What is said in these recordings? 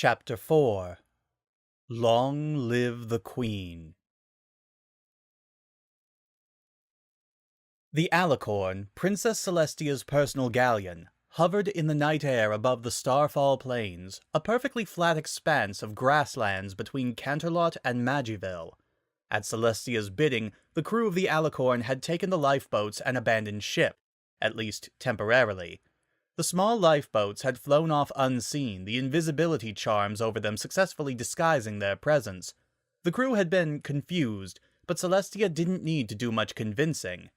Chapter 4 Long Live the Queen. The Alicorn, Princess Celestia's personal galleon, hovered in the night air above the Starfall Plains, a perfectly flat expanse of grasslands between Canterlot and Magiville. At Celestia's bidding, the crew of the Alicorn had taken the lifeboats and abandoned ship, at least temporarily. The small lifeboats had flown off unseen, the invisibility charms over them successfully disguising their presence. The crew had been confused, but Celestia didn't need to do much convincing.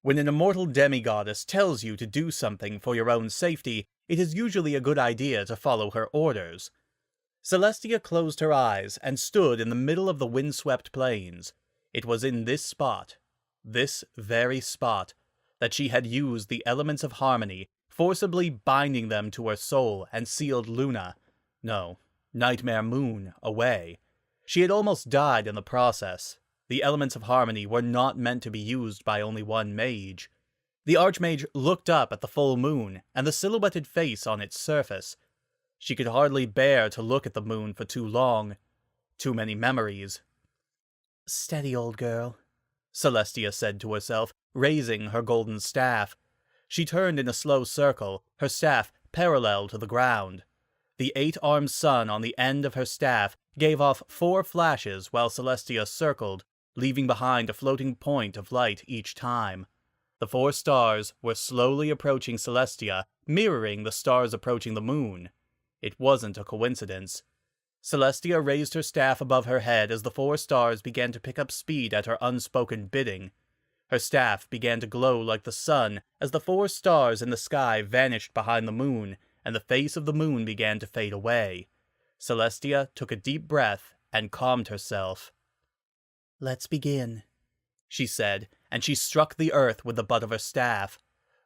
When an immortal demigoddess tells you to do something for your own safety, it is usually a good idea to follow her orders. Celestia closed her eyes and stood in the middle of the windswept plains. It was in this very spot, that she had used the elements of harmony, forcibly binding them to her soul and sealed Nightmare Moon, away. She had almost died in the process. The elements of harmony were not meant to be used by only one mage. The Archmage looked up at the full moon and the silhouetted face on its surface. She could hardly bear to look at the moon for too long. Too many memories. "Steady, old girl," Celestia said to herself, raising her golden staff. She turned in a slow circle, her staff parallel to the ground. The 8-armed sun on the end of her staff gave off 4 flashes while Celestia circled, leaving behind a floating point of light each time. The 4 stars were slowly approaching Celestia, mirroring the stars approaching the moon. It wasn't a coincidence. Celestia raised her staff above her head as the 4 stars began to pick up speed at her unspoken bidding. Her staff began to glow like the sun as the 4 stars in the sky vanished behind the moon, and the face of the moon began to fade away. Celestia took a deep breath and calmed herself. "Let's begin," she said, and she struck the earth with the butt of her staff.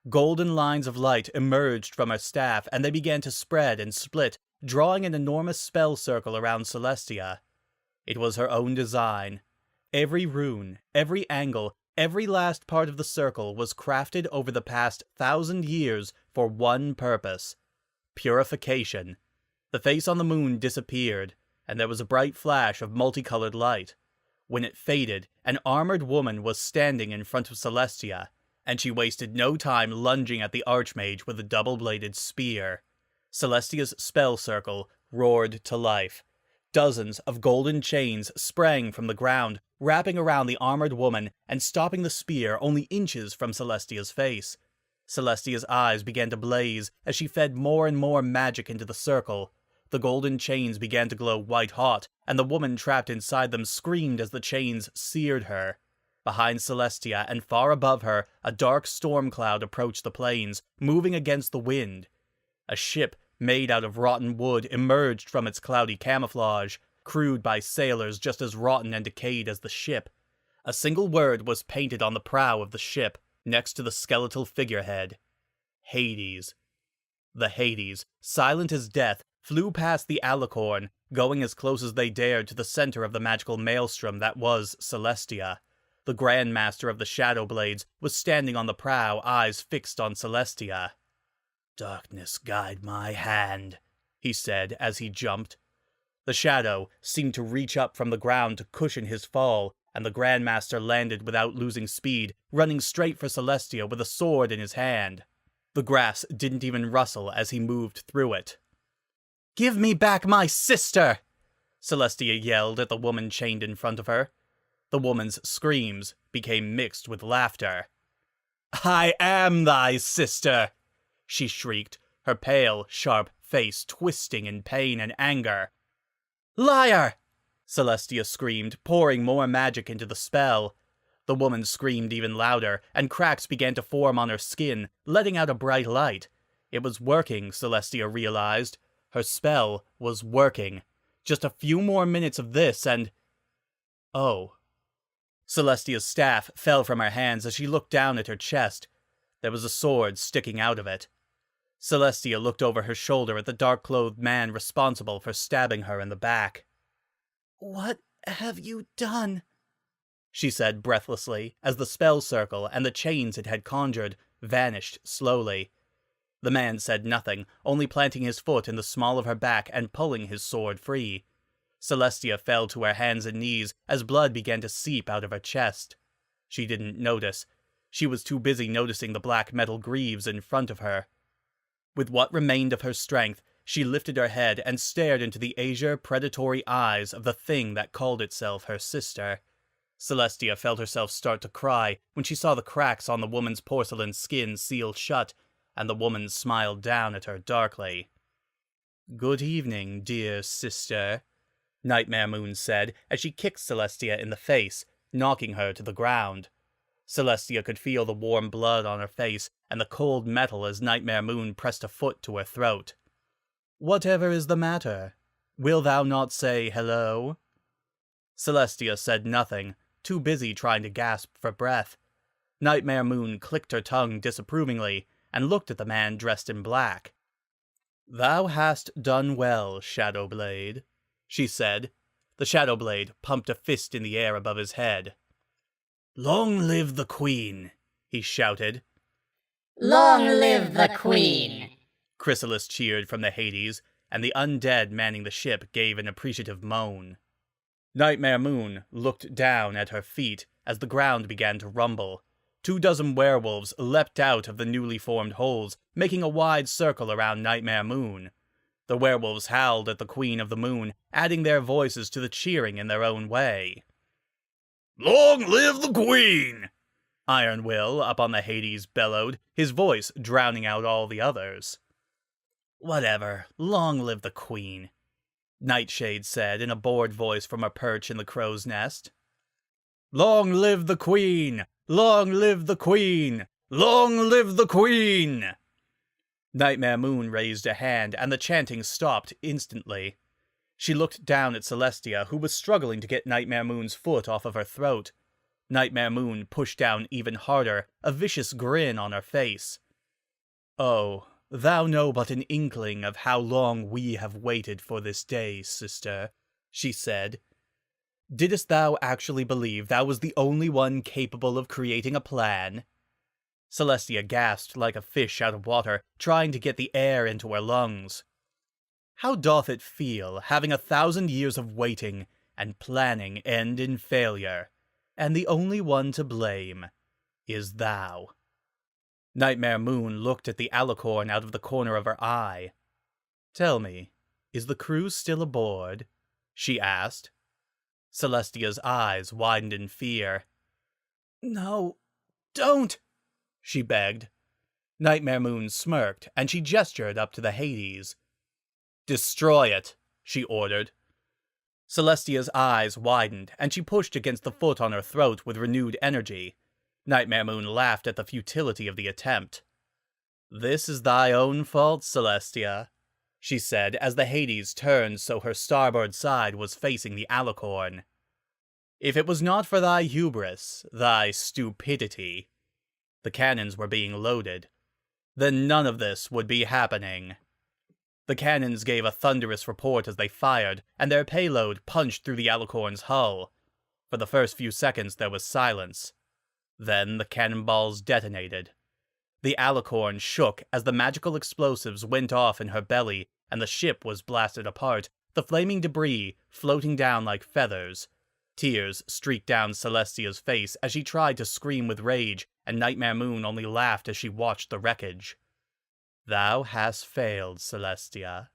Golden lines of light emerged from her staff, and they began to spread and split, drawing an enormous spell circle around Celestia. It was her own design. Every rune, every angle, every last part of the circle was crafted over the past 1,000 years for one purpose: purification. The face on the moon disappeared, and there was a bright flash of multicolored light. When it faded, an armored woman was standing in front of Celestia, and she wasted no time lunging at the Archmage with a double-bladed spear. Celestia's spell circle roared to life. Dozens of golden chains sprang from the ground, wrapping around the armored woman and stopping the spear only inches from Celestia's face. Celestia's eyes began to blaze as she fed more and more magic into the circle. The golden chains began to glow white-hot, and the woman trapped inside them screamed as the chains seared her. Behind Celestia and far above her, a dark storm cloud approached the plains, moving against the wind. A ship made out of rotten wood emerged from its cloudy camouflage, crewed by sailors just as rotten and decayed as the ship. A single word was painted on the prow of the ship, next to the skeletal figurehead: Hades. The Hades, silent as death, flew past the Alicorn, going as close as they dared to the center of the magical maelstrom that was Celestia. The Grand Master of the Shadow Blades was standing on the prow, eyes fixed on Celestia. "Darkness guide my hand," he said as he jumped. The shadow seemed to reach up from the ground to cushion his fall, and the Grand Master landed without losing speed, running straight for Celestia with a sword in his hand. The grass didn't even rustle as he moved through it. "Give me back my sister!" Celestia yelled at the woman chained in front of her. The woman's screams became mixed with laughter. "I am thy sister!" she shrieked, her pale, sharp face twisting in pain and anger. "Liar!" Celestia screamed, pouring more magic into the spell. The woman screamed even louder, and cracks began to form on her skin, letting out a bright light. It was working, Celestia realized. Her spell was working. Just a few more minutes of this and... Oh. Celestia's staff fell from her hands as she looked down at her chest. There was a sword sticking out of it. Celestia looked over her shoulder at the dark-clothed man responsible for stabbing her in the back. "What have you done?" she said breathlessly, as the spell circle and the chains it had conjured vanished slowly. The man said nothing, only planting his foot in the small of her back and pulling his sword free. Celestia fell to her hands and knees as blood began to seep out of her chest. She didn't notice. She was too busy noticing the black metal greaves in front of her. With what remained of her strength, she lifted her head and stared into the azure, predatory eyes of the thing that called itself her sister. Celestia felt herself start to cry when she saw the cracks on the woman's porcelain skin seal shut, and the woman smiled down at her darkly. "Good evening, dear sister," Nightmare Moon said as she kicked Celestia in the face, knocking her to the ground. Celestia could feel the warm blood on her face and the cold metal as Nightmare Moon pressed a foot to her throat. "Whatever is the matter? Will thou not say hello?" Celestia said nothing, too busy trying to gasp for breath. Nightmare Moon clicked her tongue disapprovingly and looked at the man dressed in black. "Thou hast done well, Shadowblade," she said. The Shadowblade pumped a fist in the air above his head. "Long live the Queen!" he shouted. "Long live the Queen!" Chrysalis cheered from the Hades, and the undead manning the ship gave an appreciative moan. Nightmare Moon looked down at her feet as the ground began to rumble. 24 werewolves leapt out of the newly formed holes, making a wide circle around Nightmare Moon. The werewolves howled at the Queen of the Moon, adding their voices to the cheering in their own way. "Long live the Queen!" Iron Will up on the Hades bellowed, his voice drowning out all the others. "Whatever, long live the Queen," Nightshade said in a bored voice from a perch in the crow's nest. "Long live the Queen! Long live the Queen! Long live the Queen!" Nightmare Moon raised a hand, and the chanting stopped instantly. She looked down at Celestia, who was struggling to get Nightmare Moon's foot off of her throat. Nightmare Moon pushed down even harder, a vicious grin on her face. "Oh, thou know but an inkling of how long we have waited for this day, sister," she said. "Didst thou actually believe thou was the only one capable of creating a plan?" Celestia gasped like a fish out of water, trying to get the air into her lungs. "How doth it feel, having 1,000 years of waiting and planning end in failure, and the only one to blame is thou?" Nightmare Moon looked at the alicorn out of the corner of her eye. "Tell me, is the crew still aboard?" she asked. Celestia's eyes widened in fear. "No, don't!" she begged. Nightmare Moon smirked, and she gestured up to the Hades. "Destroy it," she ordered. Celestia's eyes widened, and she pushed against the foot on her throat with renewed energy. Nightmare Moon laughed at the futility of the attempt. "This is thy own fault, Celestia," she said as the Hades turned so her starboard side was facing the alicorn. "If it was not for thy hubris, thy stupidity," the cannons were being loaded, "then none of this would be happening." The cannons gave a thunderous report as they fired, and their payload punched through the alicorn's hull. For the first few seconds there was silence. Then the cannonballs detonated. The alicorn shook as the magical explosives went off in her belly, and the ship was blasted apart, the flaming debris floating down like feathers. Tears streaked down Celestia's face as she tried to scream with rage, and Nightmare Moon only laughed as she watched the wreckage. "Thou hast failed, Celestia."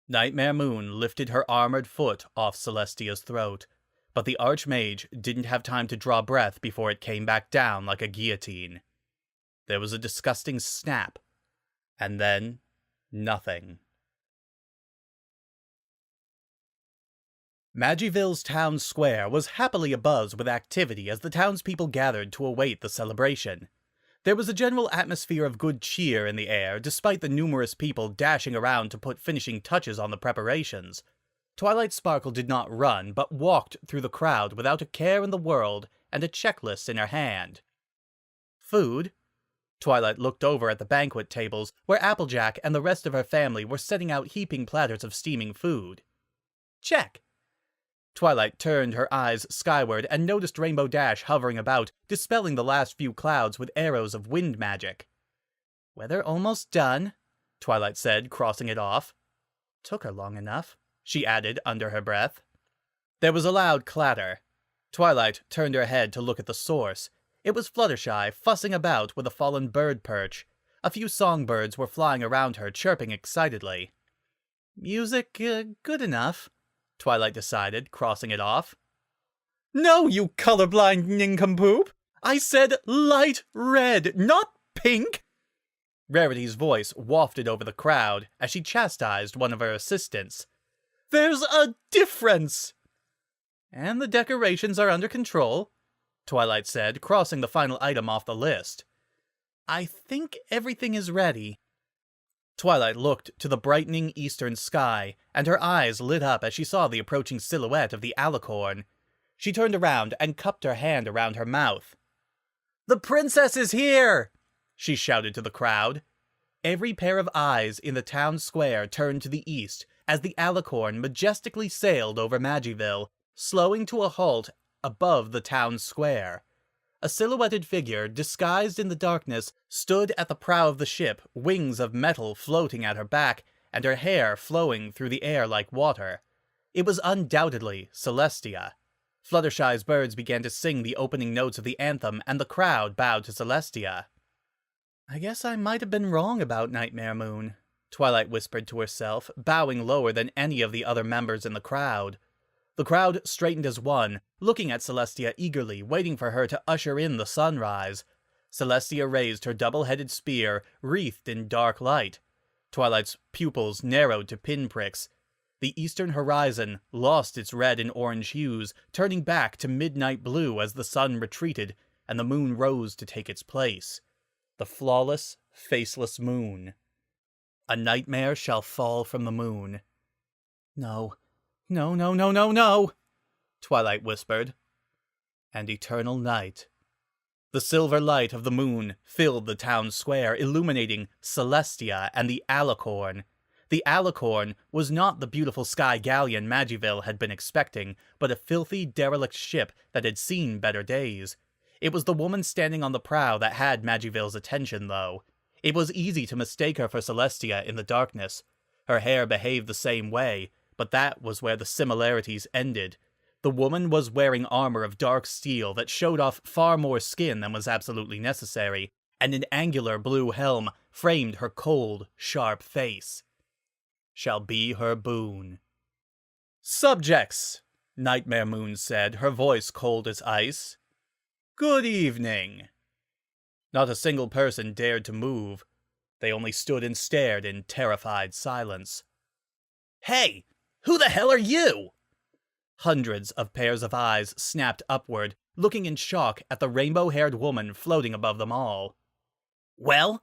Nightmare Moon lifted her armored foot off Celestia's throat, but the Archmage didn't have time to draw breath before it came back down like a guillotine. There was a disgusting snap, and then nothing. Magiville's town square was happily abuzz with activity as the townspeople gathered to await the celebration. There was a general atmosphere of good cheer in the air, despite the numerous people dashing around to put finishing touches on the preparations. Twilight Sparkle did not run, but walked through the crowd without a care in the world and a checklist in her hand. Food? Twilight looked over at the banquet tables, where Applejack and the rest of her family were setting out heaping platters of steaming food. Check! Twilight turned her eyes skyward and noticed Rainbow Dash hovering about, dispelling the last few clouds with arrows of wind magic. Weather almost done, Twilight said, crossing it off. Took her long enough, she added under her breath. There was a loud clatter. Twilight turned her head to look at the source. It was Fluttershy, fussing about with a fallen bird perch. A few songbirds were flying around her, chirping excitedly. Music, good enough, Twilight decided, crossing it off. No, you colorblind nincompoop! I said light red, not pink! Rarity's voice wafted over the crowd as she chastised one of her assistants. There's a difference! And the decorations are under control, Twilight said, crossing the final item off the list. I think everything is ready. Twilight looked to the brightening eastern sky, and her eyes lit up as she saw the approaching silhouette of the alicorn. She turned around and cupped her hand around her mouth. The princess is here! She shouted to the crowd. Every pair of eyes in the town square turned to the east as the alicorn majestically sailed over Magiville, slowing to a halt above the town square. A silhouetted figure, disguised in the darkness, stood at the prow of the ship, wings of metal floating at her back, and her hair flowing through the air like water. It was undoubtedly Celestia. Fluttershy's birds began to sing the opening notes of the anthem, and the crowd bowed to Celestia. I guess I might have been wrong about Nightmare Moon, Twilight whispered to herself, bowing lower than any of the other members in the crowd. The crowd straightened as one, looking at Celestia eagerly, waiting for her to usher in the sunrise. Celestia raised her double-headed spear, wreathed in dark light. Twilight's pupils narrowed to pinpricks. The eastern horizon lost its red and orange hues, turning back to midnight blue as the sun retreated, and the moon rose to take its place. The flawless, faceless moon. A nightmare shall fall from the moon. No. No, no, no, no, no, Twilight whispered. And eternal night. The silver light of the moon filled the town square, illuminating Celestia and the alicorn. The alicorn was not the beautiful sky galleon Magiville had been expecting, but a filthy, derelict ship that had seen better days. It was the woman standing on the prow that had Magiville's attention, though. It was easy to mistake her for Celestia in the darkness. Her hair behaved the same way, but that was where the similarities ended. The woman was wearing armor of dark steel that showed off far more skin than was absolutely necessary, and an angular blue helm framed her cold, sharp face. Shall be her boon. Subjects, Nightmare Moon said, her voice cold as ice. Good evening. Not a single person dared to move. They only stood and stared in terrified silence. Hey! Who the hell are you? Hundreds of pairs of eyes snapped upward, looking in shock at the rainbow-haired woman floating above them all. Well,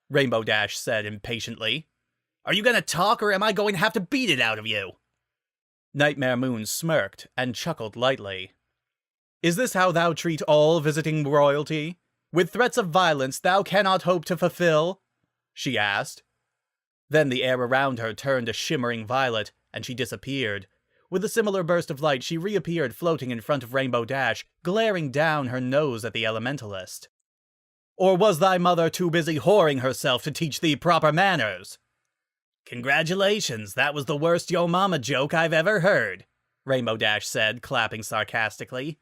Rainbow Dash said impatiently, are you gonna talk or am I going to have to beat it out of you? Nightmare Moon smirked and chuckled lightly. Is this how thou treat all visiting royalty? With threats of violence thou cannot hope to fulfill? She asked. Then the air around her turned a shimmering violet, and she disappeared. With a similar burst of light, she reappeared floating in front of Rainbow Dash, glaring down her nose at the elementalist. Or was thy mother too busy whoring herself to teach thee proper manners? Congratulations, that was the worst yo mama joke I've ever heard, Rainbow Dash said, clapping sarcastically.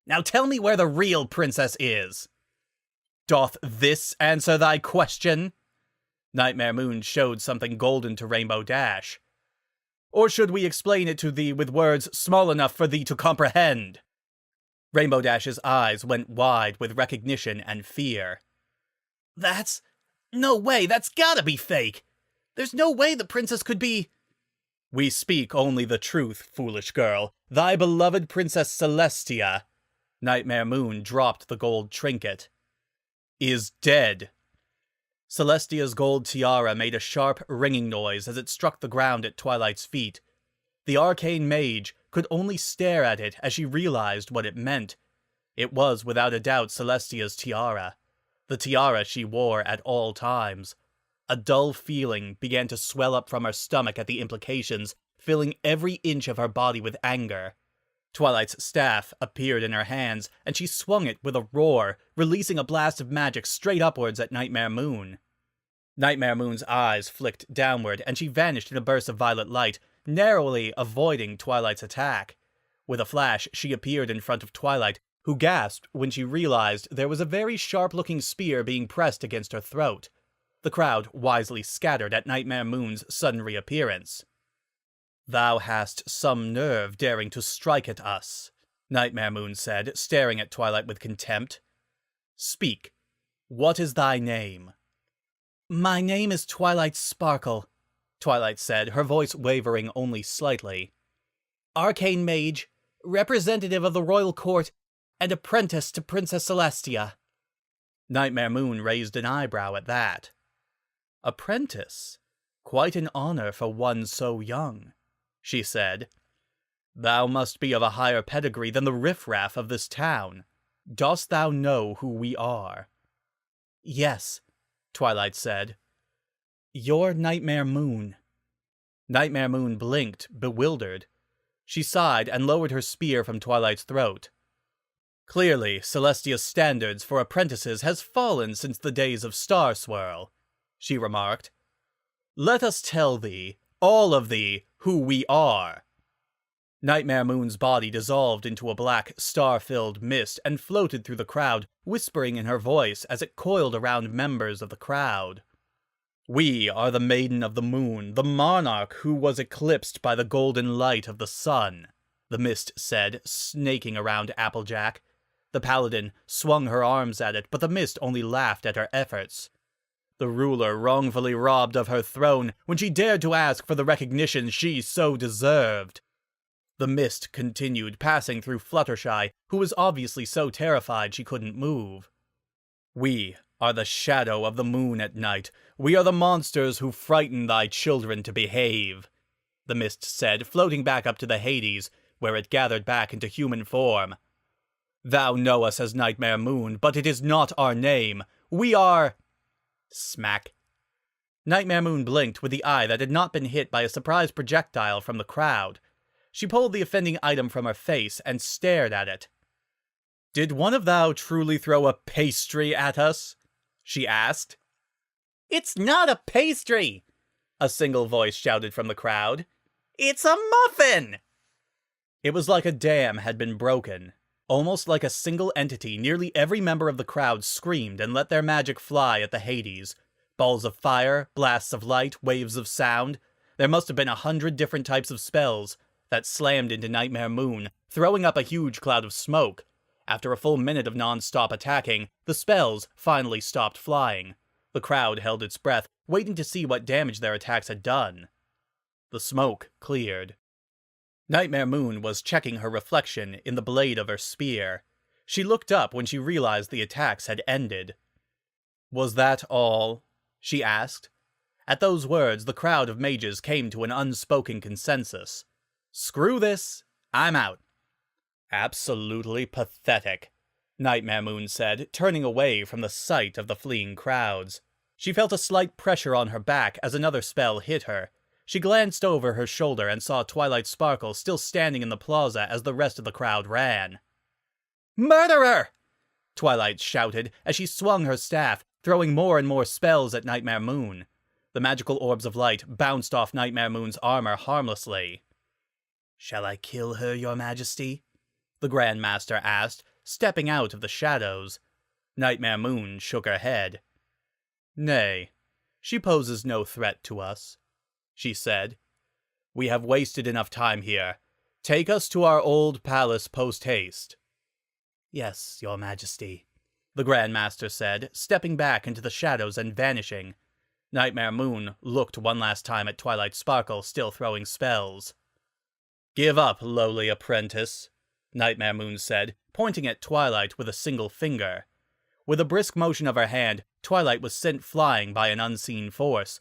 Now tell me where the real princess is. Doth this answer thy question? Nightmare Moon showed something golden to Rainbow Dash. Or should we explain it to thee with words small enough for thee to comprehend? Rainbow Dash's eyes went wide with recognition and fear. No way, that's gotta be fake! There's no way the princess could be... We speak only the truth, foolish girl. Thy beloved Princess Celestia, Nightmare Moon dropped the gold trinket, is dead. Celestia's gold tiara made a sharp, ringing noise as it struck the ground at Twilight's feet. The Arcane Mage could only stare at it as she realized what it meant. It was without a doubt Celestia's tiara. The tiara she wore at all times. A dull feeling began to swell up from her stomach at the implications, filling every inch of her body with anger. Twilight's staff appeared in her hands, and she swung it with a roar, releasing a blast of magic straight upwards at Nightmare Moon. Nightmare Moon's eyes flicked downward, and she vanished in a burst of violet light, narrowly avoiding Twilight's attack. With a flash, she appeared in front of Twilight, who gasped when she realized there was a very sharp-looking spear being pressed against her throat. The crowd wisely scattered at Nightmare Moon's sudden reappearance. "Thou hast some nerve daring to strike at us," Nightmare Moon said, staring at Twilight with contempt. "Speak. What is thy name?" "My name is Twilight Sparkle," Twilight said, her voice wavering only slightly. "Arcane Mage, representative of the royal court, and apprentice to Princess Celestia." Nightmare Moon raised an eyebrow at that. "Apprentice? Quite an honor for one so young," she said. "Thou must be of a higher pedigree than the riffraff of this town. Dost thou know who we are?" "Yes," Twilight said. "You're Nightmare Moon." Nightmare Moon blinked, bewildered. She sighed and lowered her spear from Twilight's throat. "Clearly, Celestia's standards for apprentices has fallen since the days of Star Swirl," she remarked. "Let us tell thee, all of thee, who we are." Nightmare Moon's body dissolved into a black, star-filled mist and floated through the crowd, whispering in her voice as it coiled around members of the crowd. "We are the Maiden of the Moon, the monarch who was eclipsed by the golden light of the sun," the mist said, snaking around Applejack. The paladin swung her arms at it, but the mist only laughed at her efforts. "The ruler wrongfully robbed of her throne when she dared to ask for the recognition she so deserved." The mist continued, passing through Fluttershy, who was obviously so terrified she couldn't move. "We are the shadow of the moon at night. We are the monsters who frighten thy children to behave," the mist said, floating back up to the Hades, where it gathered back into human form. "Thou know us as Nightmare Moon, but it is not our name. We are—" Smack. Nightmare Moon blinked with the eye that had not been hit by a surprise projectile from the crowd. She pulled the offending item from her face and stared at it. "Did one of thou truly throw a pastry at us?" she asked. "It's not a pastry!" a single voice shouted from the crowd. "It's a muffin!" It was like a dam had been broken. Almost like a single entity, nearly every member of the crowd screamed and let their magic fly at the Hades. Balls of fire, blasts of light, waves of sound. There must have been 100 different types of spells that slammed into Nightmare Moon, throwing up a huge cloud of smoke. After a full minute of non-stop attacking, the spells finally stopped flying. The crowd held its breath, waiting to see what damage their attacks had done. The smoke cleared. Nightmare Moon was checking her reflection in the blade of her spear. She looked up when she realized the attacks had ended. "Was that all?" she asked. At those words, the crowd of mages came to an unspoken consensus. "Screw this, I'm out." "Absolutely pathetic," Nightmare Moon said, turning away from the sight of the fleeing crowds. She felt a slight pressure on her back as another spell hit her. She glanced over her shoulder and saw Twilight Sparkle still standing in the plaza as the rest of the crowd ran. "Murderer!" Twilight shouted as she swung her staff, throwing more and more spells at Nightmare Moon. The magical orbs of light bounced off Nightmare Moon's armor harmlessly. "Shall I kill her, your majesty?" the Grand Master asked, stepping out of the shadows. Nightmare Moon shook her head. "Nay, she poses no threat to us," she said. "We have wasted enough time here. Take us to our old palace post-haste." "Yes, your majesty," the Grand Master said, stepping back into the shadows and vanishing. Nightmare Moon looked one last time at Twilight Sparkle, still throwing spells. "Give up, lowly apprentice," Nightmare Moon said, pointing at Twilight with a single finger. With a brisk motion of her hand, Twilight was sent flying by an unseen force.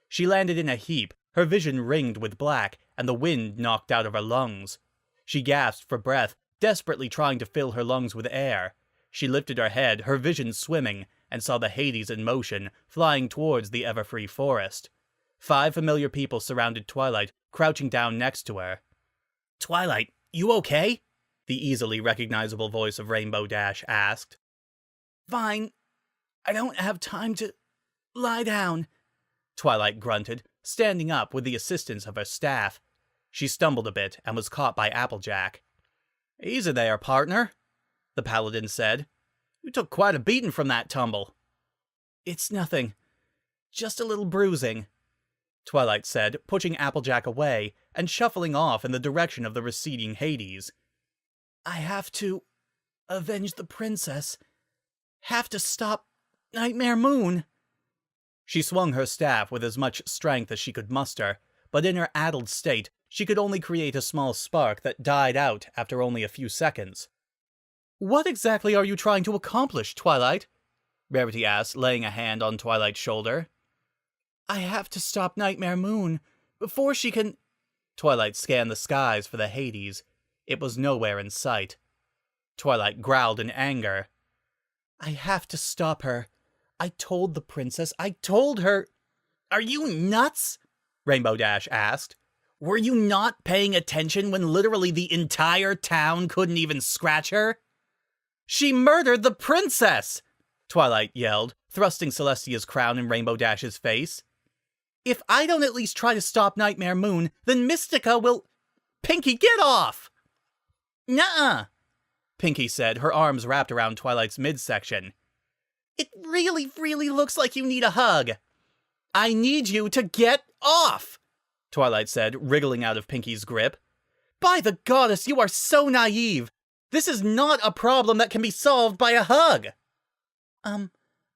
She landed in a heap, her vision ringed with black, and the wind knocked out of her lungs. She gasped for breath, desperately trying to fill her lungs with air. She lifted her head, her vision swimming, and saw the Hades in motion, flying towards the Everfree forest. 5 familiar people surrounded Twilight, crouching down next to her. "Twilight, you okay?" the easily recognizable voice of Rainbow Dash asked. "Fine. I don't have time to lie down," Twilight grunted, standing up with the assistance of her staff. She stumbled a bit and was caught by Applejack. "Easy there, partner," the paladin said. "You took quite a beating from that tumble." "It's nothing. Just a little bruising," Twilight said, pushing Applejack away and shuffling off in the direction of the receding Hades. "I have to avenge the princess. Have to stop Nightmare Moon." She swung her staff with as much strength as she could muster, but in her addled state, she could only create a small spark that died out after only a few seconds. "What exactly are you trying to accomplish, Twilight?" Rarity asked, laying a hand on Twilight's shoulder. "I have to stop Nightmare Moon before she can—" Twilight scanned the skies for the Hades. It was nowhere in sight. Twilight growled in anger. "I have to stop her. I told the princess. I told her—" "Are you nuts?" Rainbow Dash asked. "Were you not paying attention when literally the entire town couldn't even scratch her?" "She murdered the princess!" Twilight yelled, thrusting Celestia's crown in Rainbow Dash's face. "If I don't at least try to stop Nightmare Moon, then Mystica will— Pinky, get off!" "Nuh-uh," Pinky said, her arms wrapped around Twilight's midsection. "It really, really looks like you need a hug." "I need you to get off," Twilight said, wriggling out of Pinky's grip. "By the goddess, you are so naive! This is not a problem that can be solved by a hug!"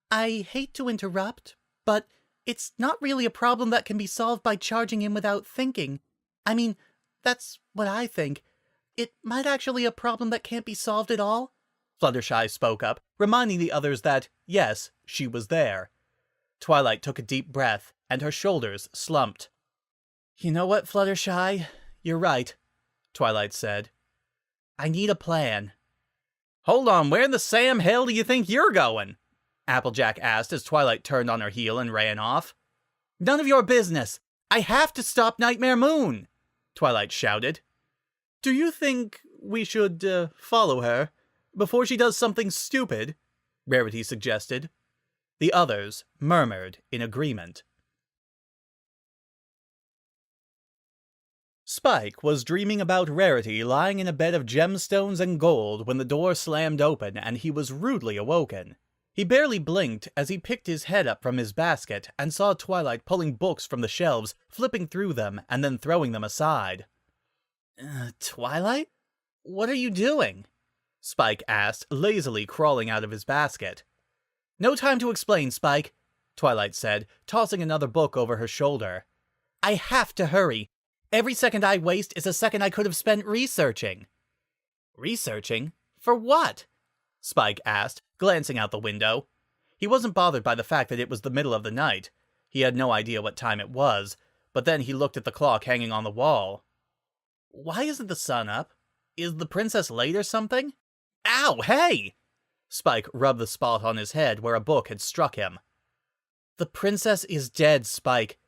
I hate to interrupt, but it's not really a problem that can be solved by charging in without thinking. I mean, that's what I think. It might actually be a problem that can't be solved at all." Fluttershy spoke up, reminding the others that, yes, she was there. Twilight took a deep breath, and her shoulders slumped. "You know what, Fluttershy? You're right," Twilight said. "I need a plan." "Hold on, where in the Sam hell do you think you're going?" Applejack asked as Twilight turned on her heel and ran off. "None of your business! I have to stop Nightmare Moon!" Twilight shouted. "Do you think we should, follow her before she does something stupid?" Rarity suggested. The others murmured in agreement. Spike was dreaming about Rarity lying in a bed of gemstones and gold when the door slammed open and he was rudely awoken. He barely blinked as he picked his head up from his basket and saw Twilight pulling books from the shelves, flipping through them, and then throwing them aside. "Twilight? What are you doing?" Spike asked, lazily crawling out of his basket. "No time to explain, Spike," Twilight said, tossing another book over her shoulder. "I have to hurry. Every second I waste is a second I could have spent researching." "Researching? For what?" Spike asked, glancing out the window. He wasn't bothered by the fact that it was the middle of the night. He had no idea what time it was, but then he looked at the clock hanging on the wall. "Why isn't the sun up? Is the princess late or something?" "Ow, hey!" Spike rubbed the spot on his head where a book had struck him. "The princess is dead, Spike,"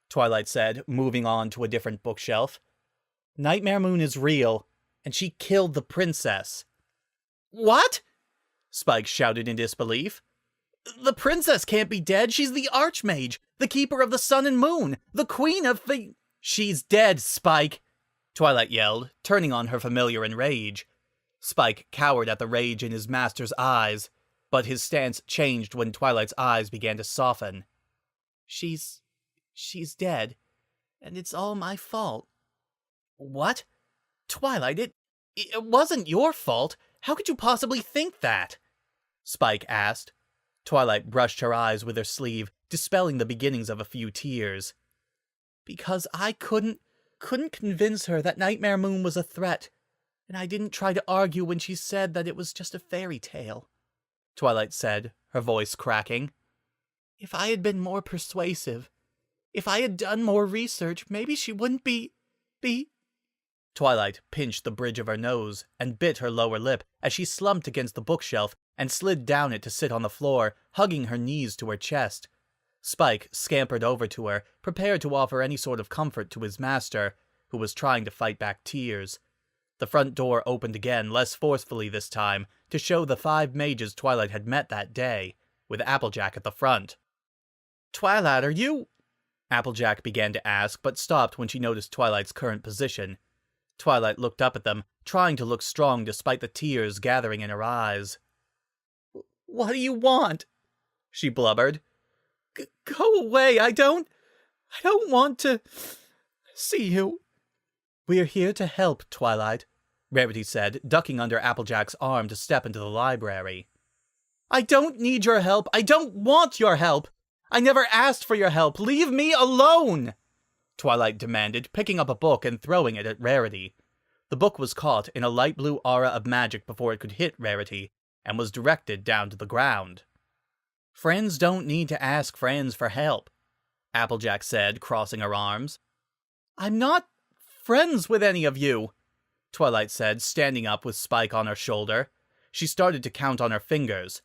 Twilight said, moving on to a different bookshelf. "Nightmare Moon is real, and she killed the princess." "What?" Spike shouted in disbelief. "The princess can't be dead. She's the Archmage, the keeper of the sun and moon, the queen of the—" "She's dead, Spike!" Twilight yelled, turning on her familiar in rage. Spike cowered at the rage in his master's eyes, but his stance changed when Twilight's eyes began to soften. She's dead, and it's all my fault." "What? Twilight, it wasn't your fault. How could you possibly think that?" Spike asked. Twilight brushed her eyes with her sleeve, dispelling the beginnings of a few tears. "Because I couldn't convince her that Nightmare Moon was a threat, and I didn't try to argue when she said that it was just a fairy tale," Twilight said, her voice cracking. "If I had been more persuasive, if I had done more research, maybe she wouldn't be... Twilight pinched the bridge of her nose and bit her lower lip as she slumped against the bookshelf and slid down it to sit on the floor, hugging her knees to her chest. Spike scampered over to her, prepared to offer any sort of comfort to his master, who was trying to fight back tears. The front door opened again, less forcefully this time, to show the 5 mages Twilight had met that day, with Applejack at the front. "Twilight, are you... Applejack began to ask, but stopped when she noticed Twilight's current position. Twilight looked up at them, trying to look strong despite the tears gathering in her eyes. "What do you want?" she blubbered. Go away, I don't want to see you." "We're here to help, Twilight," Rarity said, ducking under Applejack's arm to step into the library. "I don't need your help. I don't want your help. I never asked for your help. Leave me alone!" Twilight demanded, picking up a book and throwing it at Rarity. The book was caught in a light blue aura of magic before it could hit Rarity, and was directed down to the ground. "Friends don't need to ask friends for help," Applejack said, crossing her arms. "I'm not friends with any of you," Twilight said, standing up with Spike on her shoulder. She started to count on her fingers.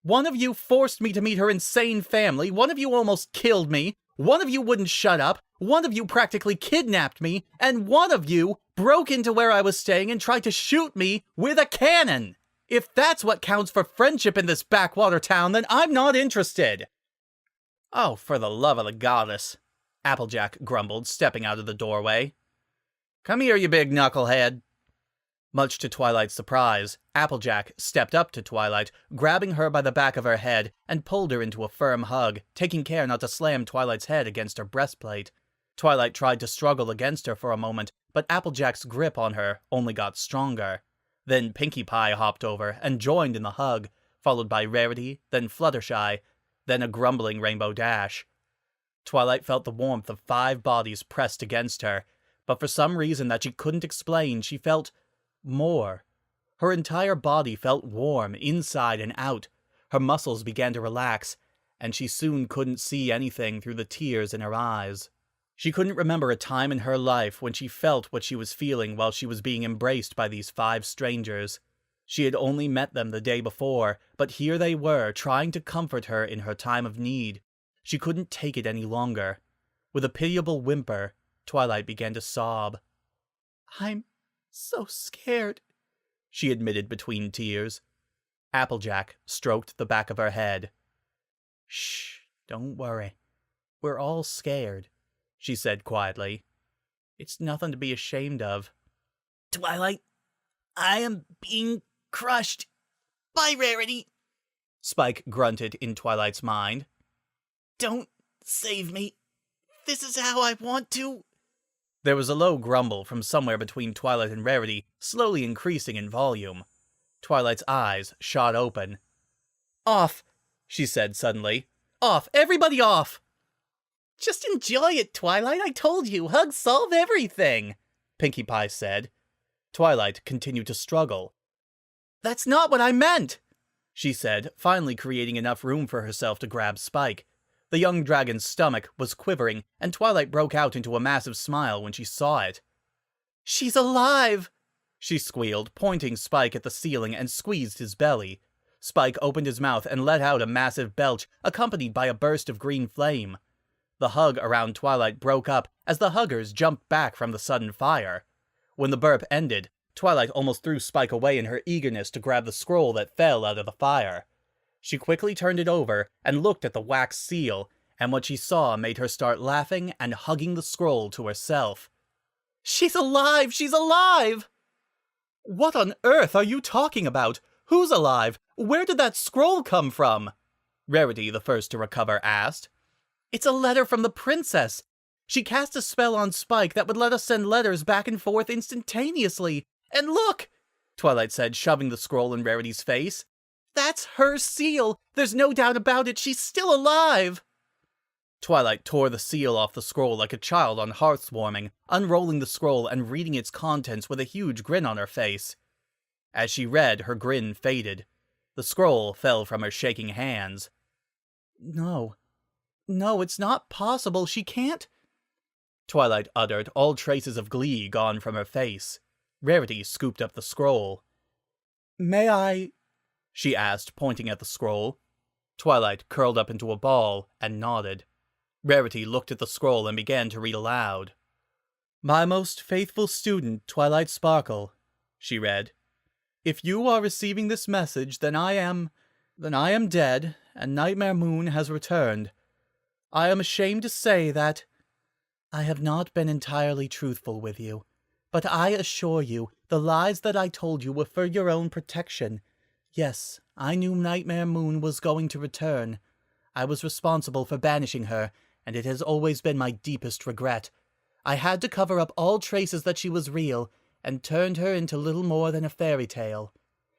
"One of you forced me to meet her insane family, one of you almost killed me, one of you wouldn't shut up, one of you practically kidnapped me, and one of you broke into where I was staying and tried to shoot me with a cannon. If that's what counts for friendship in this backwater town, then I'm not interested." "Oh, for the love of the goddess," Applejack grumbled, stepping out of the doorway. "Come here, you big knucklehead." Much to Twilight's surprise, Applejack stepped up to Twilight, grabbing her by the back of her head, and pulled her into a firm hug, taking care not to slam Twilight's head against her breastplate. Twilight tried to struggle against her for a moment, but Applejack's grip on her only got stronger. Then Pinkie Pie hopped over and joined in the hug, followed by Rarity, then Fluttershy, then a grumbling Rainbow Dash. Twilight felt the warmth of 5 bodies pressed against her, but for some reason that she couldn't explain, she felt more. Her entire body felt warm, inside and out. Her muscles began to relax, and she soon couldn't see anything through the tears in her eyes. She couldn't remember a time in her life when she felt what she was feeling while she was being embraced by these 5 strangers. She had only met them the day before, but here they were, trying to comfort her in her time of need. She couldn't take it any longer. With a pitiable whimper, Twilight began to sob. "I'm so scared," she admitted between tears. Applejack stroked the back of her head. "Shh, don't worry. We're all scared," she said quietly. "It's nothing to be ashamed of." "Twilight, I am being crushed by Rarity," Spike grunted in Twilight's mind. "Don't save me. This is how I want to." There was a low grumble from somewhere between Twilight and Rarity, slowly increasing in volume. Twilight's eyes shot open. "Off," she said suddenly. "Off! Everybody off!" "Just enjoy it, Twilight. I told you, hugs solve everything," Pinkie Pie said. Twilight continued to struggle. "That's not what I meant," she said, finally creating enough room for herself to grab Spike. The young dragon's stomach was quivering, and Twilight broke out into a massive smile when she saw it. "She's alive!" she squealed, pointing Spike at the ceiling and squeezed his belly. Spike opened his mouth and let out a massive belch, accompanied by a burst of green flame. The hug around Twilight broke up as the huggers jumped back from the sudden fire. When the burp ended, Twilight almost threw Spike away in her eagerness to grab the scroll that fell out of the fire. She quickly turned it over and looked at the wax seal, and what she saw made her start laughing and hugging the scroll to herself. "She's alive! She's alive!" "What on earth are you talking about? Who's alive? Where did that scroll come from?" Rarity, the first to recover, asked. "It's a letter from the princess. She cast a spell on Spike that would let us send letters back and forth instantaneously. And look," Twilight said, shoving the scroll in Rarity's face. "That's her seal. There's no doubt about it. She's still alive." Twilight tore the seal off the scroll like a child on hearthwarming, unrolling the scroll and reading its contents with a huge grin on her face. As she read, her grin faded. The scroll fell from her shaking hands. No, it's not possible. She can't." Twilight uttered, all traces of glee gone from her face. Rarity scooped up the scroll. "May I?" she asked, pointing at the scroll. Twilight curled up into a ball and nodded. Rarity looked at the scroll and began to read aloud. "My most faithful student, Twilight Sparkle," she read. "If you are receiving this message, then I am dead, and Nightmare Moon has returned. I am ashamed to say that I have not been entirely truthful with you, but I assure you the lies that I told you were for your own protection. Yes, I knew Nightmare Moon was going to return. I was responsible for banishing her, and it has always been my deepest regret. I had to cover up all traces that she was real, and turned her into little more than a fairy tale.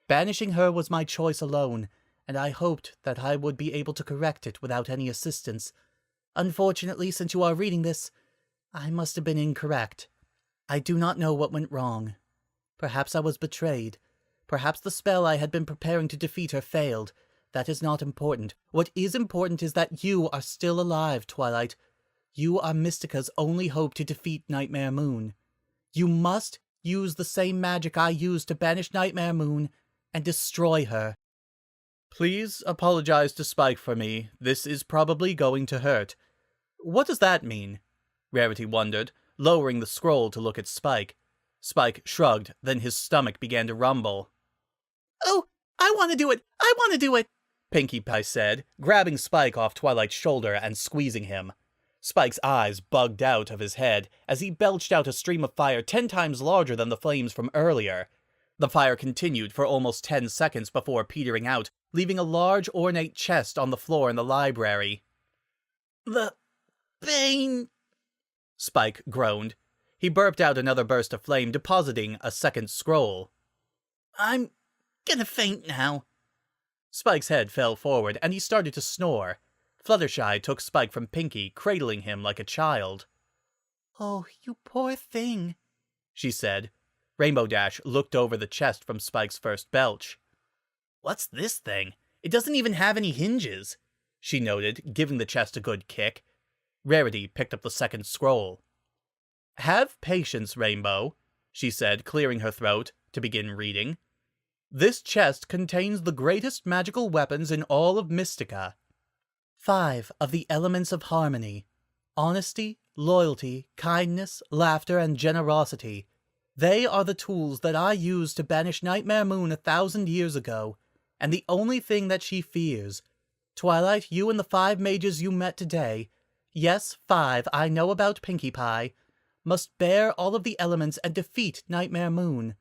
Banishing her was my choice alone, and I hoped that I would be able to correct it without any assistance. Unfortunately, since you are reading this, I must have been incorrect. I do not know what went wrong. Perhaps I was betrayed. Perhaps the spell I had been preparing to defeat her failed. That is not important. What is important is that you are still alive, Twilight. You are Mystica's only hope to defeat Nightmare Moon. You must use the same magic I used to banish Nightmare Moon and destroy her. Please apologize to Spike for me. This is probably going to hurt. What does that mean? Rarity wondered, lowering the scroll to look at Spike. Spike shrugged, then his stomach began to rumble. Oh, I want to do it! I want to do it! Pinkie Pie said, grabbing Spike off Twilight's shoulder and squeezing him. Spike's eyes bugged out of his head as he belched out a stream of fire 10 times larger than the flames from earlier. The fire continued for almost 10 seconds before petering out, leaving a large ornate chest on the floor in the library. The pain... Spike groaned. He burped out another burst of flame, depositing a second scroll. I'm gonna faint now. Spike's head fell forward, and he started to snore. Fluttershy took Spike from Pinkie, cradling him like a child. Oh, you poor thing, she said. Rainbow Dash looked over the chest from Spike's first belch. What's this thing? It doesn't even have any hinges, she noted, giving the chest a good kick. Rarity picked up the second scroll. Have patience, Rainbow, she said, clearing her throat to begin reading. This chest contains the greatest magical weapons in all of Mystica. 5 of the elements of harmony. Honesty, loyalty, kindness, laughter, and generosity. They are the tools that I used to banish Nightmare Moon 1,000 years ago, and the only thing that she fears. Twilight, you and the 5 mages you met today, yes, 5, I know about Pinkie Pie, must bear all of the elements and defeat Nightmare Moon.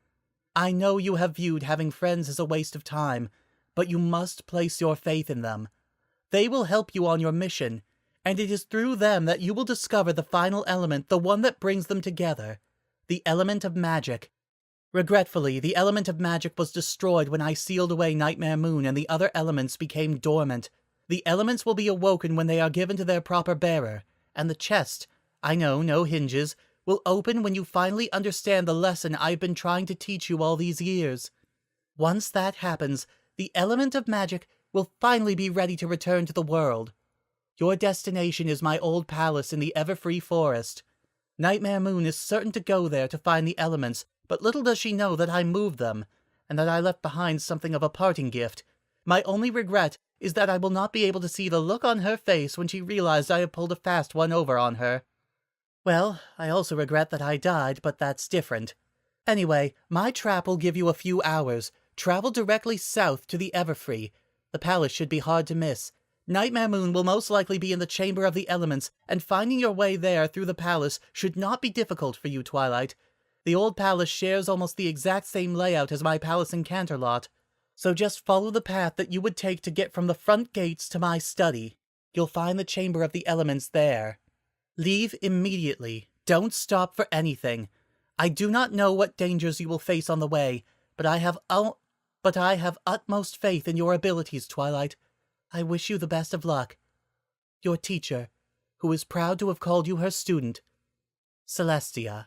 I know you have viewed having friends as a waste of time, but you must place your faith in them. They will help you on your mission, and it is through them that you will discover the final element, the one that brings them together. The element of magic. Regretfully, the element of magic was destroyed when I sealed away Nightmare Moon and the other elements became dormant. The elements will be awoken when they are given to their proper bearer, and the chest, I know, no hinges, will open when you finally understand the lesson I've been trying to teach you all these years. Once that happens, the element of magic will finally be ready to return to the world. Your destination is my old palace in the Everfree Forest. Nightmare Moon is certain to go there to find the elements, but little does she know that I moved them, and that I left behind something of a parting gift. My only regret is that I will not be able to see the look on her face when she realized I had pulled a fast one over on her. Well, I also regret that I died, but that's different. Anyway, my trap will give you a few hours. Travel directly south to the Everfree. The palace should be hard to miss. Nightmare Moon will most likely be in the Chamber of the Elements, and finding your way there through the palace should not be difficult for you, Twilight. The old palace shares almost the exact same layout as my palace in Canterlot, so just follow the path that you would take to get from the front gates to my study. You'll find the Chamber of the Elements there. Leave immediately. Don't stop for anything. I do not know what dangers you will face on the way, but I have utmost faith in your abilities, Twilight. I wish you the best of luck. Your teacher, who is proud to have called you her student, Celestia.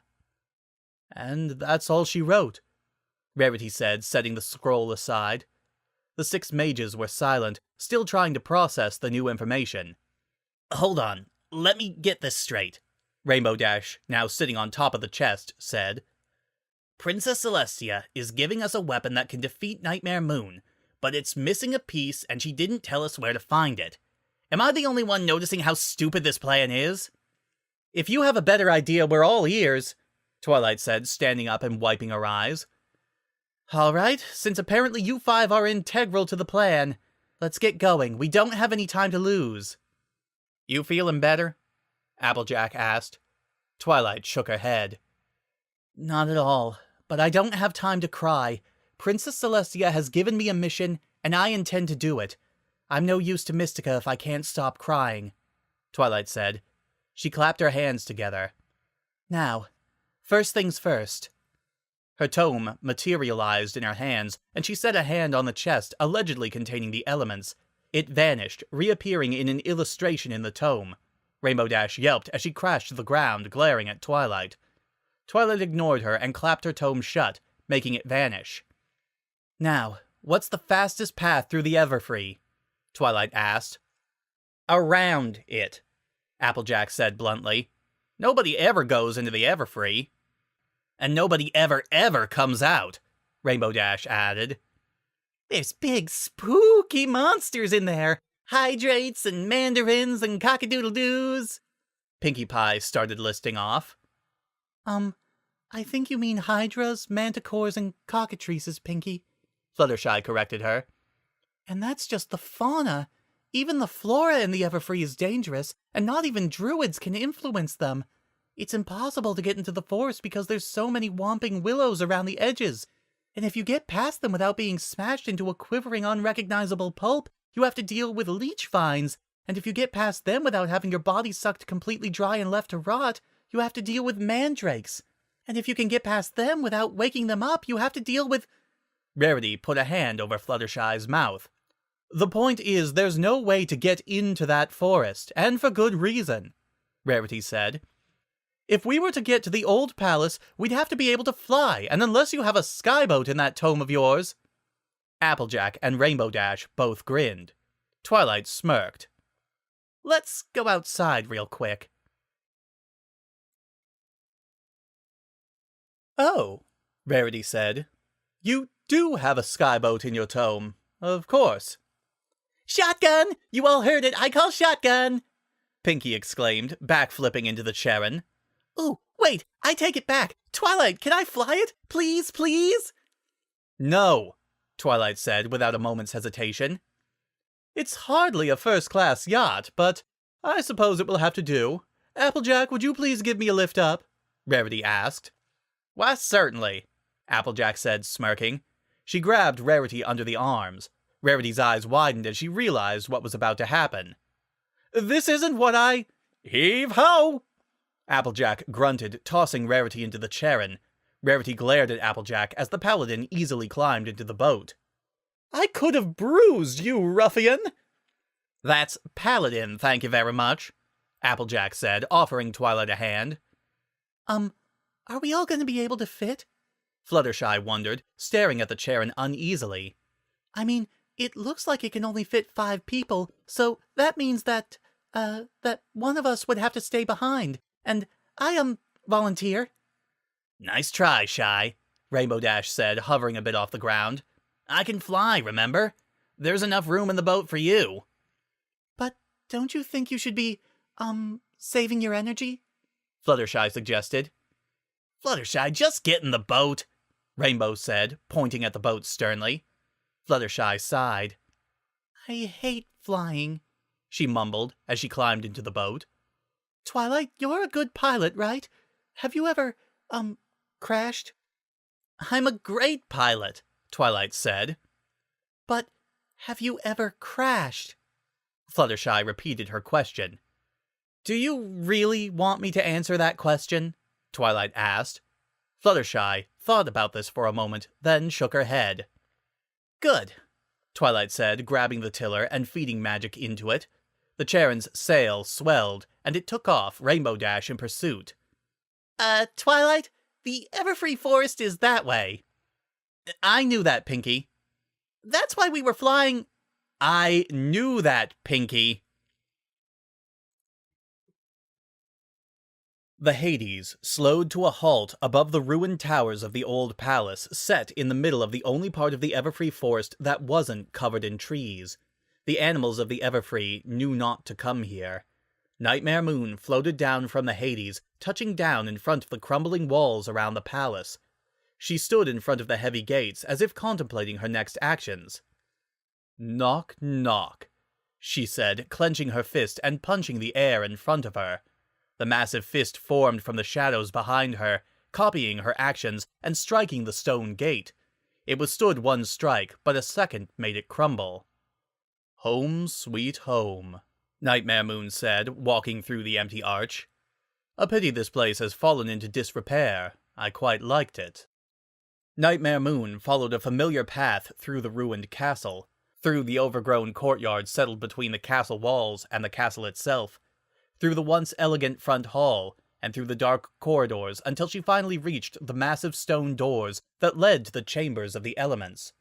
And that's all she wrote, Rarity said, setting the scroll aside. The 6 mages were silent, still trying to process the new information. Hold on, let me get this straight, Rainbow Dash, now sitting on top of the chest, said. Princess Celestia is giving us a weapon that can defeat Nightmare Moon, but it's missing a piece and she didn't tell us where to find it. Am I the only one noticing how stupid this plan is? If you have a better idea, we're all ears, Twilight said, standing up and wiping her eyes. All right, since apparently you 5 are integral to the plan, let's get going. We don't have any time to lose. You feeling better? Applejack asked. Twilight shook her head. Not at all, but I don't have time to cry. Princess Celestia has given me a mission, and I intend to do it. I'm no use to Mystica if I can't stop crying, Twilight said. She clapped her hands together. Now, first things first. Her tome materialized in her hands, and she set a hand on the chest allegedly containing the elements. It vanished, reappearing in an illustration in the tome. Rainbow Dash yelped as she crashed to the ground, glaring at Twilight. Twilight ignored her and clapped her tome shut, making it vanish. Now, what's the fastest path through the Everfree? Twilight asked. Around it, Applejack said bluntly. Nobody ever goes into the Everfree. And nobody ever comes out, Rainbow Dash added. There's big, spooky monsters in there. Hydrates and mandarins and cockadoodle-doos. Pinkie Pie started listing off. I think you mean hydras, manticores, and cockatrices, Pinkie, Fluttershy corrected her. And that's just the fauna. Even the flora in the Everfree is dangerous, and not even druids can influence them. It's impossible to get into the forest because there's so many whomping willows around the edges. And if you get past them without being smashed into a quivering, unrecognizable pulp, you have to deal with leech vines. And if you get past them without having your body sucked completely dry and left to rot, you have to deal with mandrakes. And if you can get past them without waking them up, you have to deal with... Rarity put a hand over Fluttershy's mouth. The point is, there's no way to get into that forest, and for good reason, Rarity said. If we were to get to the old palace, we'd have to be able to fly, and unless you have a skyboat in that tome of yours... Applejack and Rainbow Dash both grinned. Twilight smirked. Let's go outside real quick. Oh, Rarity said. You do have a skyboat in your tome, of course. Shotgun! You all heard it, I call shotgun! Pinkie exclaimed, backflipping into the Charon. Ooh, wait, I take it back. Twilight, can I fly it? Please, please? No, Twilight said without a moment's hesitation. It's hardly a first-class yacht, but I suppose it will have to do. Applejack, would you please give me a lift up? Rarity asked. Why, certainly, Applejack said, smirking. She grabbed Rarity under the arms. Rarity's eyes widened as she realized what was about to happen. This isn't what I... Heave-ho! Applejack grunted, tossing Rarity into the Charon. Rarity glared at Applejack as the paladin easily climbed into the boat. I could have bruised you, ruffian! That's paladin, thank you very much, Applejack said, offering Twilight a hand. Are we all going to be able to fit? Fluttershy wondered, staring at the Charon uneasily. I mean, it looks like it can only fit 5 people, so that means that one of us would have to stay behind, and I, volunteer. Nice try, Shy, Rainbow Dash said, hovering a bit off the ground. I can fly, remember? There's enough room in the boat for you. But don't you think you should be, saving your energy? Fluttershy suggested. Fluttershy, just get in the boat, Rainbow said, pointing at the boat sternly. Fluttershy sighed. I hate flying, she mumbled as she climbed into the boat. Twilight, you're a good pilot, right? Have you ever, crashed? I'm a great pilot, Twilight said. But have you ever crashed? Fluttershy repeated her question. Do you really want me to answer that question? Twilight asked. Fluttershy thought about this for a moment, then shook her head. Good, Twilight said, grabbing the tiller and feeding magic into it. The Charon's sail swelled, and it took off, Rainbow Dash in pursuit. Twilight, the Everfree Forest is that way. I knew that, Pinkie. That's why we were flying... I knew that, Pinkie. The Hades slowed to a halt above the ruined towers of the old palace, set in the middle of the only part of the Everfree forest that wasn't covered in trees. The animals of the Everfree knew not to come here. Nightmare Moon floated down from the Hades, touching down in front of the crumbling walls around the palace. She stood in front of the heavy gates as if contemplating her next actions. Knock, knock. she said, clenching her fist and punching the air in front of her. The massive fist formed from the shadows behind her, copying her actions and striking the stone gate. It withstood one strike, but a second made it crumble. "Home sweet home," Nightmare Moon said, walking through the empty arch. "A pity this place has fallen into disrepair. I quite liked it." Nightmare Moon followed a familiar path through the ruined castle, through the overgrown courtyard settled between the castle walls and the castle itself, through the once elegant front hall, and through the dark corridors until she finally reached the massive stone doors that led to the chambers of the elements.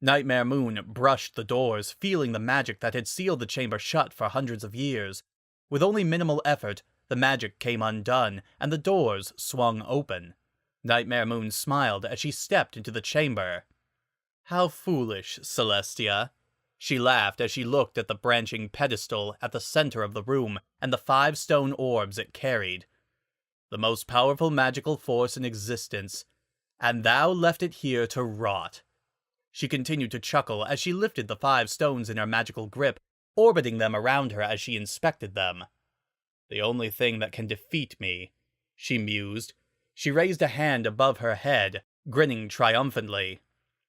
Nightmare Moon brushed the doors, feeling the magic that had sealed the chamber shut for hundreds of years. With only minimal effort, the magic came undone, and the doors swung open. Nightmare Moon smiled as she stepped into the chamber. "How foolish, Celestia." She laughed as she looked at the branching pedestal at the center of the room and the 5 stone orbs it carried. "The most powerful magical force in existence, and thou left it here to rot." She continued to chuckle as she lifted the 5 stones in her magical grip, orbiting them around her as she inspected them. "The only thing that can defeat me," she mused. She raised a hand above her head, grinning triumphantly.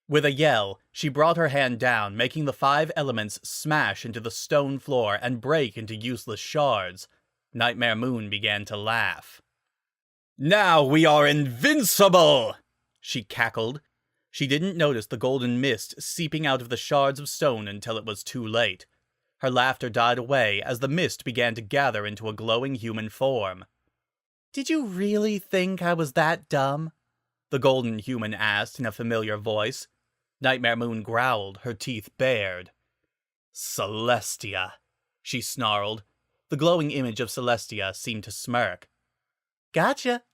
With a yell, she brought her hand down, making the 5 elements smash into the stone floor and break into useless shards. Nightmare Moon began to laugh. "Now we are invincible!" she cackled. She didn't notice the golden mist seeping out of the shards of stone until it was too late. Her laughter died away as the mist began to gather into a glowing human form. "Did you really think I was that dumb?" the golden human asked in a familiar voice. Nightmare Moon growled, her teeth bared. "Celestia," she snarled. The glowing image of Celestia seemed to smirk. "Gotcha."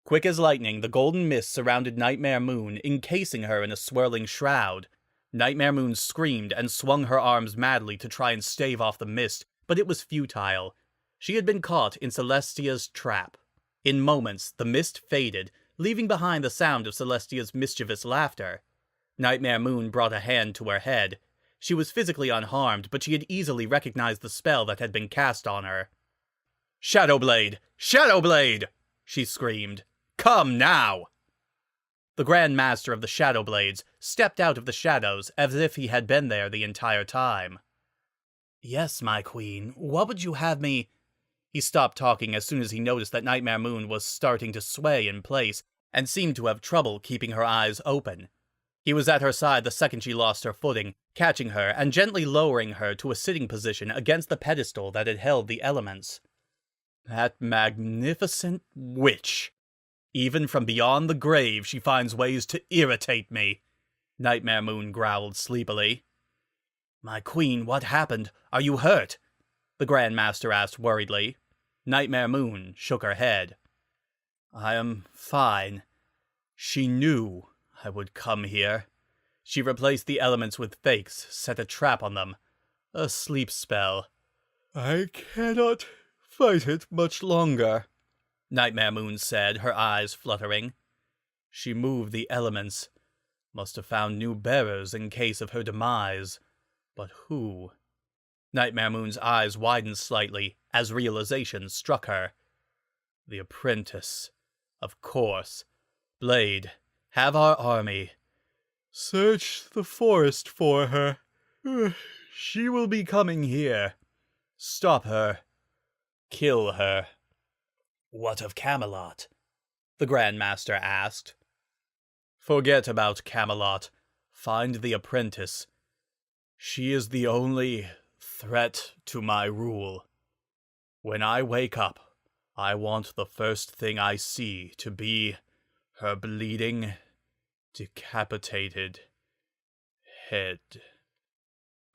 Quick as lightning, the golden mist surrounded Nightmare Moon, encasing her in a swirling shroud. Nightmare Moon screamed and swung her arms madly to try and stave off the mist, but it was futile. She had been caught in Celestia's trap. In moments, the mist faded, leaving behind the sound of Celestia's mischievous laughter. Nightmare Moon brought a hand to her head. She was physically unharmed, but she had easily recognized the spell that had been cast on her. "Shadowblade! Shadowblade!" she screamed. "Come now!" The Grand Master of the Shadowblades stepped out of the shadows as if he had been there the entire time. "Yes, my queen, what would you have me—" He stopped talking as soon as he noticed that Nightmare Moon was starting to sway in place and seemed to have trouble keeping her eyes open. He was at her side the second she lost her footing, catching her and gently lowering her to a sitting position against the pedestal that had held the elements. "That magnificent witch! Even from beyond the grave, she finds ways to irritate me," Nightmare Moon growled sleepily. "My queen, what happened? Are you hurt?" the Grand Master asked worriedly. Nightmare Moon shook her head. "I am fine. She knew I would come here. She replaced the elements with fakes, set a trap on them. A sleep spell. I cannot fight it much longer," Nightmare Moon said, her eyes fluttering. "She moved the elements. Must have found new bearers in case of her demise. But who?" Nightmare Moon's eyes widened slightly as realization struck her. "The apprentice. Of course. Blade, have our army. Search the forest for her. She will be coming here. Stop her. Kill her." "What of Camelot?" the Grand Master asked. "Forget about Camelot. Find the apprentice. She is the only threat to my rule. When I wake up, I want the first thing I see to be her bleeding, decapitated head."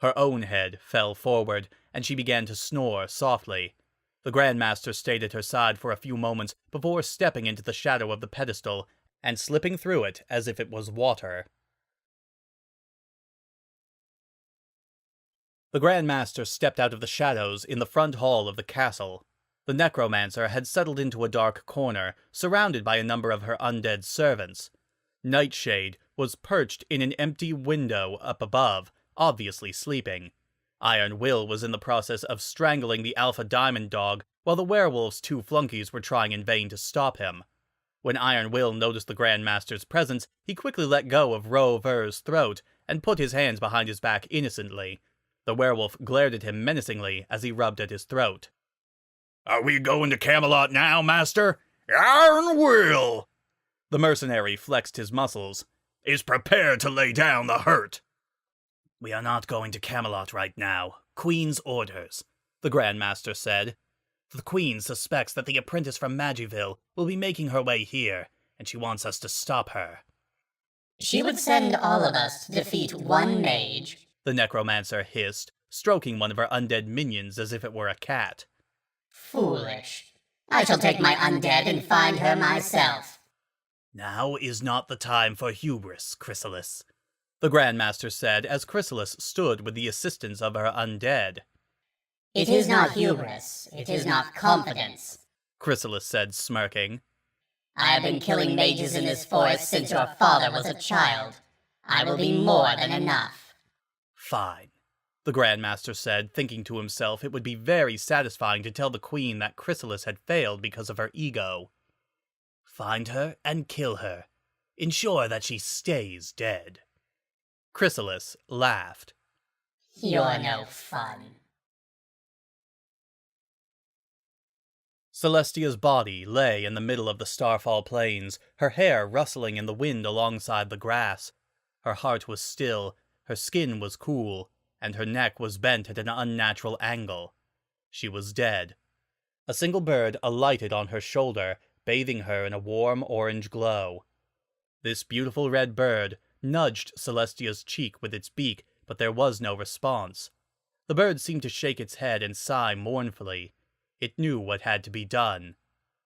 Her own head fell forward, and she began to snore softly. The Grand Master stayed at her side for a few moments before stepping into the shadow of the pedestal and slipping through it as if it was water. The Grand Master stepped out of the shadows in the front hall of the castle. The necromancer had settled into a dark corner, surrounded by a number of her undead servants. Nightshade was perched in an empty window up above, obviously sleeping. Iron Will was in the process of strangling the Alpha Diamond Dog, while the werewolf's two flunkies were trying in vain to stop him. When Iron Will noticed the Grandmaster's presence, he quickly let go of Rover's throat and put his hands behind his back innocently. The werewolf glared at him menacingly as he rubbed at his throat. "Are we going to Camelot now, Master? Iron Will!" The mercenary flexed his muscles. "Is prepared to lay down the hurt." "We are not going to Camelot right now. Queen's orders," the Grandmaster said. "The Queen suspects that the apprentice from Magiville will be making her way here, and she wants us to stop her." "She would send all of us to defeat one mage," the necromancer hissed, stroking one of her undead minions as if it were a cat. "Foolish. I shall take my undead and find her myself." "Now is not the time for hubris, Chrysalis," the Grandmaster said as Chrysalis stood with the assistance of her undead. "It is not hubris, it is not confidence," Chrysalis said, smirking. "I have been killing mages in this forest since your father was a child. I will be more than enough." "Fine," the Grandmaster said, thinking to himself it would be very satisfying to tell the Queen that Chrysalis had failed because of her ego. "Find her and kill her. Ensure that she stays dead." Chrysalis laughed. "You're no fun." Celestia's body lay in the middle of the Starfall Plains, her hair rustling in the wind alongside the grass. Her heart was still, her skin was cool, and her neck was bent at an unnatural angle. She was dead. A single bird alighted on her shoulder, bathing her in a warm orange glow. This beautiful red bird nudged Celestia's cheek with its beak, but there was no response. The bird seemed to shake its head and sigh mournfully. It knew what had to be done.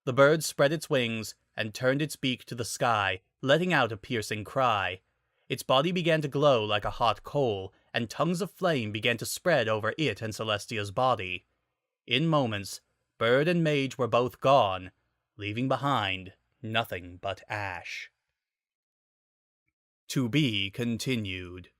The bird spread its wings and turned its beak to the sky, letting out a piercing cry. Its body began to glow like a hot coal, and tongues of flame began to spread over it and Celestia's body. In moments, bird and mage were both gone, leaving behind nothing but ash. To be continued.